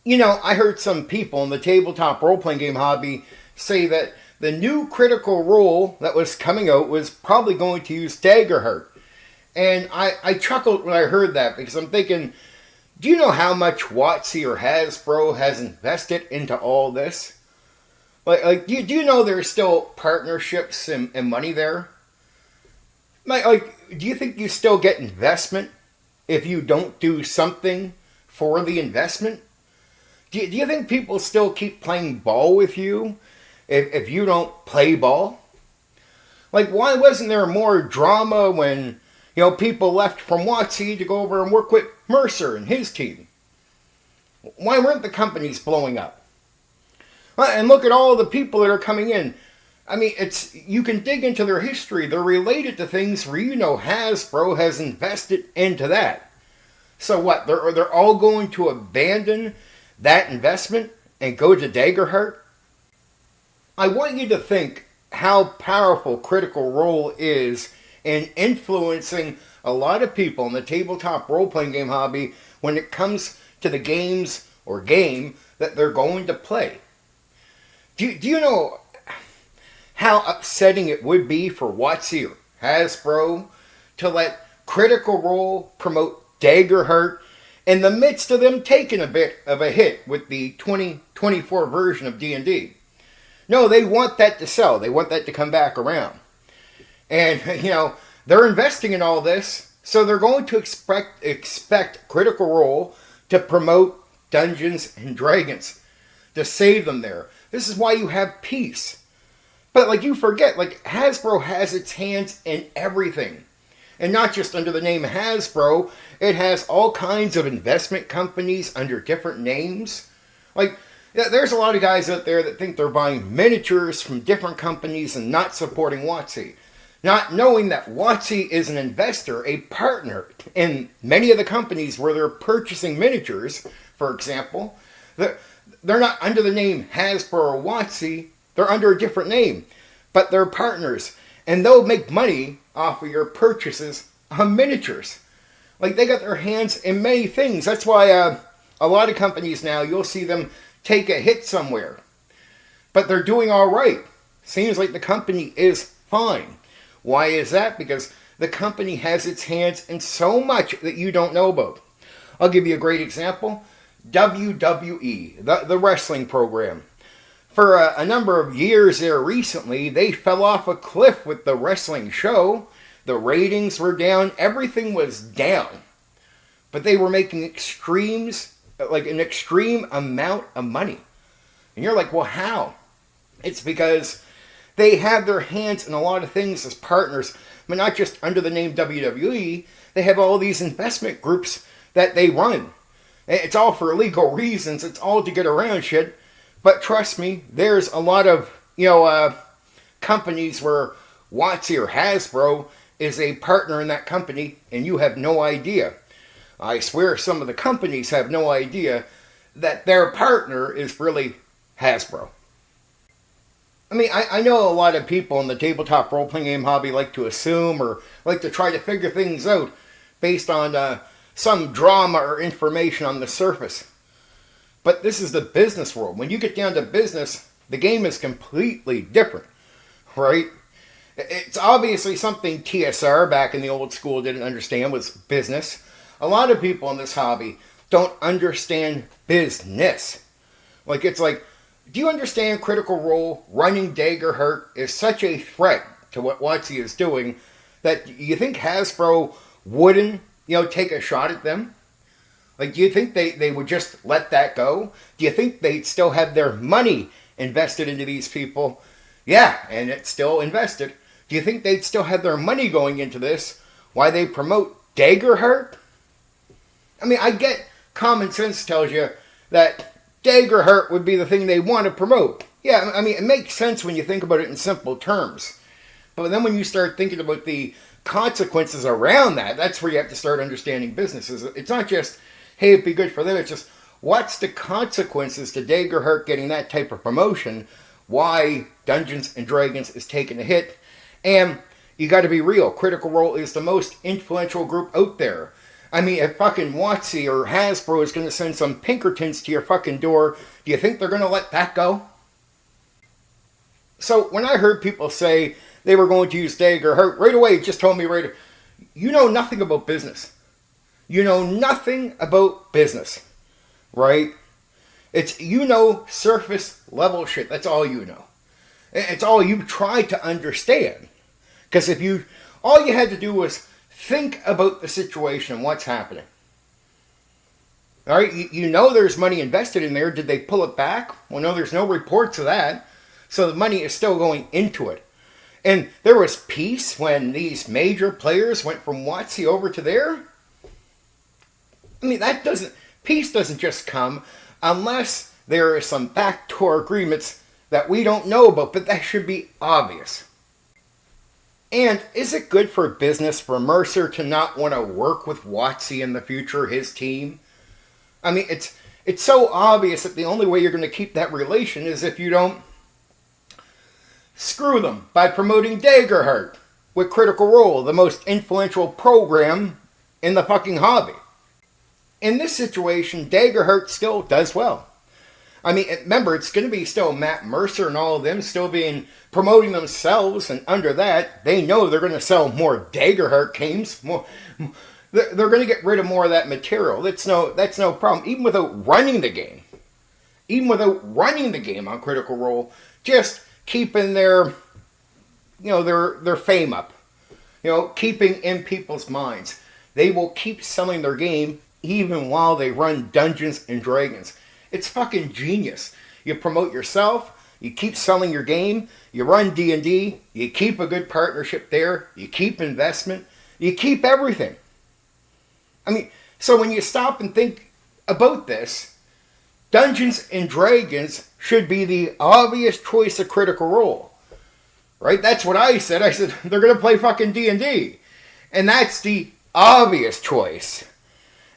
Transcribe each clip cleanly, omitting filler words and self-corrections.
I heard some people in the tabletop role-playing game hobby say that the new Critical Role that was coming out was probably going to use Daggerheart. And I chuckled when I heard that because I'm thinking, do you know how much WotC or Hasbro has invested into all this? Do you know there's still partnerships and money there? Do you think you still get investment if you don't do something for the investment? Do you think people still keep playing ball with you if you don't play ball? Why wasn't there more drama when, people left from WotC to go over and work with Mercer and his team? Why weren't the companies blowing up? And look at all the people that are coming in. You can dig into their history. They're related to things where Hasbro has invested into that. So what? They're all going to abandon that investment and go to Daggerheart? I want you to think how powerful Critical Role is in influencing a lot of people in the tabletop role-playing game hobby when it comes to the games or game that they're going to play. Do you know how upsetting it would be for WotC or Hasbro to let Critical Role promote Daggerheart in the midst of them taking a bit of a hit with the 2024 version of D&D? No, they want that to sell. They want that to come back around. And, they're investing in all this, so they're going to expect Critical Role to promote Dungeons and Dragons, to save them there. This is why you have peace. But you forget, Hasbro has its hands in everything. And not just under the name Hasbro, it has all kinds of investment companies under different names. There's a lot of guys out there that think they're buying miniatures from different companies and not supporting WotC. Not knowing that WotC is an investor, a partner in many of the companies where they're purchasing miniatures, for example. They're not under the name Hasbro or WotC. They're under a different name. But they're partners. And they'll make money off of your purchases of miniatures. They got their hands in many things. That's why a lot of companies now, you'll see them take a hit somewhere. But they're doing all right. Seems like the company is fine. Why is that? Because the company has its hands in so much that you don't know about. I'll give you a great example. WWE, the wrestling program. For a number of years there recently, they fell off a cliff with the wrestling show. The ratings were down. Everything was down. But they were making an extreme amount of money. And you're like, well, how? It's because they have their hands in a lot of things as partners, but not just under the name WWE. They have all these investment groups that they run. It's all for legal reasons. It's all to get around shit. But trust me, there's a lot of, companies where WotC or Hasbro is a partner in that company, and you have no idea. I swear some of the companies have no idea that their partner is really Hasbro. I know a lot of people in the tabletop role-playing game hobby like to assume or like to try to figure things out based on some drama or information on the surface. But this is the business world. When you get down to business, the game is completely different, right? It's obviously something TSR back in the old school didn't understand was business. A lot of people in this hobby don't understand business. Do you understand Critical Role running Daggerheart is such a threat to what WotC is doing that you think Hasbro wouldn't, take a shot at them? Do you think they would just let that go? Do you think they'd still have their money invested into these people? Yeah, and it's still invested. Do you think they'd still have their money going into this? Why they promote Daggerheart? I get common sense tells you that Daggerheart would be the thing they want to promote. Yeah, it makes sense when you think about it in simple terms. But then when you start thinking about the consequences around that, that's where you have to start understanding businesses. It's not just, hey, it'd be good for them. It's just, what's the consequences to Daggerheart getting that type of promotion? Why Dungeons and Dragons is taking a hit? And you got to be real. Critical Role is the most influential group out there. I mean, if fucking Watsy or Hasbro is going to send some Pinkertons to your fucking door, do you think they're going to let that go? So when I heard people say they were going to use Daggerheart, right away it just told me you know nothing about business. You know nothing about business, right? It's, you know, surface level shit. That's all you know. It's all you try to understand. Because all you had to do was think about the situation and what's happening. All right, you know there's money invested in there. Did they pull it back? Well, no, there's no reports of that. So the money is still going into it. And there was peace when these major players went from WotC over to there. I mean, peace doesn't just come unless there are some backdoor agreements that we don't know about, but that should be obvious. And is it good for business for Mercer to not want to work with WotC in the future, his team? I mean, it's so obvious that the only way you're going to keep that relation is if you don't screw them by promoting Daggerheart with Critical Role, the most influential program in the fucking hobby. In this situation, Daggerheart still does well. I mean, remember, it's going to be still Matt Mercer and all of them still promoting themselves, and under that, they know they're going to sell more Daggerheart games. They're going to get rid of more of that material. That's no problem, even without running the game. Even without running the game on Critical Role, just keeping their fame up. Keeping in people's minds. They will keep selling their game even while they run Dungeons and Dragons. It's fucking genius. You promote yourself, you keep selling your game, you run D&D, you keep a good partnership there, you keep investment, you keep everything. I mean, so when you stop and think about this, Dungeons and Dragons should be the obvious choice of Critical Role. Right? That's what I said. I said, they're going to play fucking D&D. And that's the obvious choice.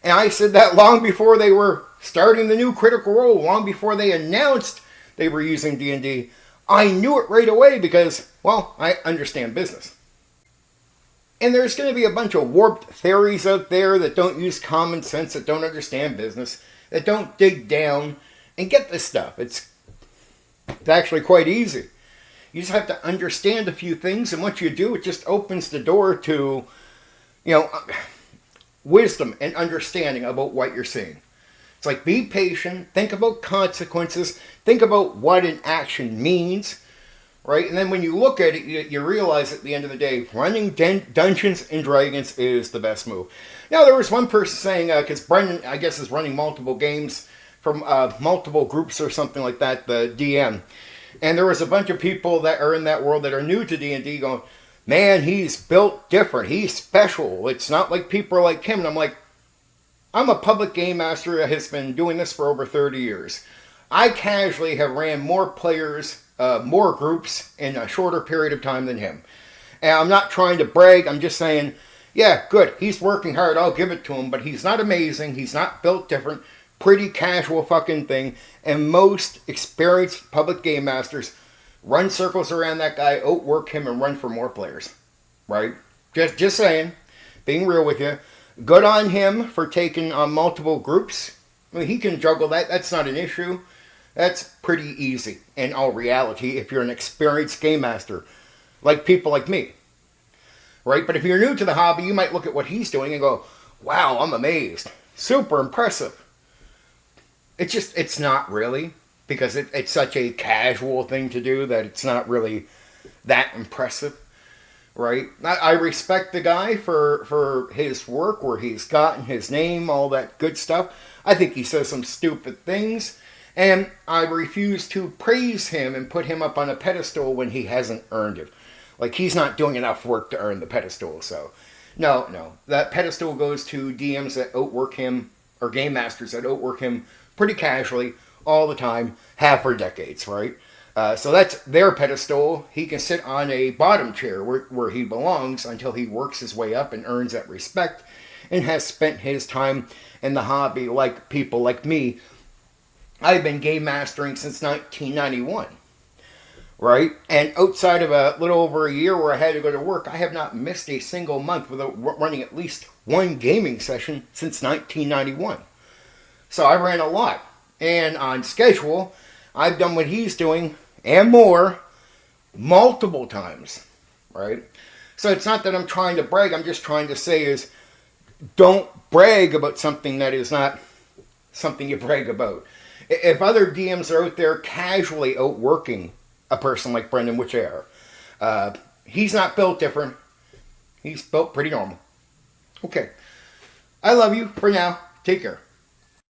And I said that long before they were starting the new Critical Role, long before they announced they were using D&D. I knew it right away because, well, I understand business. And there's going to be a bunch of warped theories out there that don't use common sense, that don't understand business, that don't dig down and get this stuff. It's actually quite easy. You just have to understand a few things, and once you do, it just opens the door to, wisdom and understanding about what you're seeing. It's like, be patient, think about consequences, think about what an action means, right? And then when you look at it, you realize at the end of the day, running Dungeons and Dragons is the best move. Now, there was one person saying, because Brendan, I guess, is running multiple games from multiple groups or something like that, the DM. And there was a bunch of people that are in that world that are new to D&D going, man, he's built different, he's special, it's not like people like him. And I'm like, I'm a public game master that has been doing this for over 30 years. I casually have ran more players, more groups in a shorter period of time than him. And I'm not trying to brag, I'm just saying, yeah, good, he's working hard, I'll give it to him, but he's not amazing, he's not built different, pretty casual fucking thing. And most experienced public game masters run circles around that guy, outwork him, and run for more players. Right? Just saying, being real with you. Good on him for taking on multiple groups. I mean, he can juggle that. That's not an issue. That's pretty easy in all reality if you're an experienced game master. Like people like me. Right? But if you're new to the hobby, you might look at what he's doing and go, wow, I'm amazed. Super impressive. It's not really. Because it's such a casual thing to do that it's not really that impressive. Right? I respect the guy for his work, where he's gotten his name, all that good stuff. I think he says some stupid things, and I refuse to praise him and put him up on a pedestal when he hasn't earned it. Like, he's not doing enough work to earn the pedestal, so no. That pedestal goes to DMs that outwork him, or game masters that outwork him pretty casually, all the time, have for decades, right? So that's their pedestal. He can sit on a bottom chair where he belongs until he works his way up and earns that respect and has spent his time in the hobby like people like me. I've been game mastering since 1991, right? And outside of a little over a year where I had to go to work, I have not missed a single month without running at least one gaming session since 1991. So I ran a lot. And on schedule, I've done what he's doing and more multiple times, right? So it's not that I'm trying to brag. I'm just trying to say is don't brag about something that is not something you brag about. If other DMs are out there casually outworking a person like Brendan, which they are, he's not built different. He's built pretty normal. Okay. I love you for now. Take care.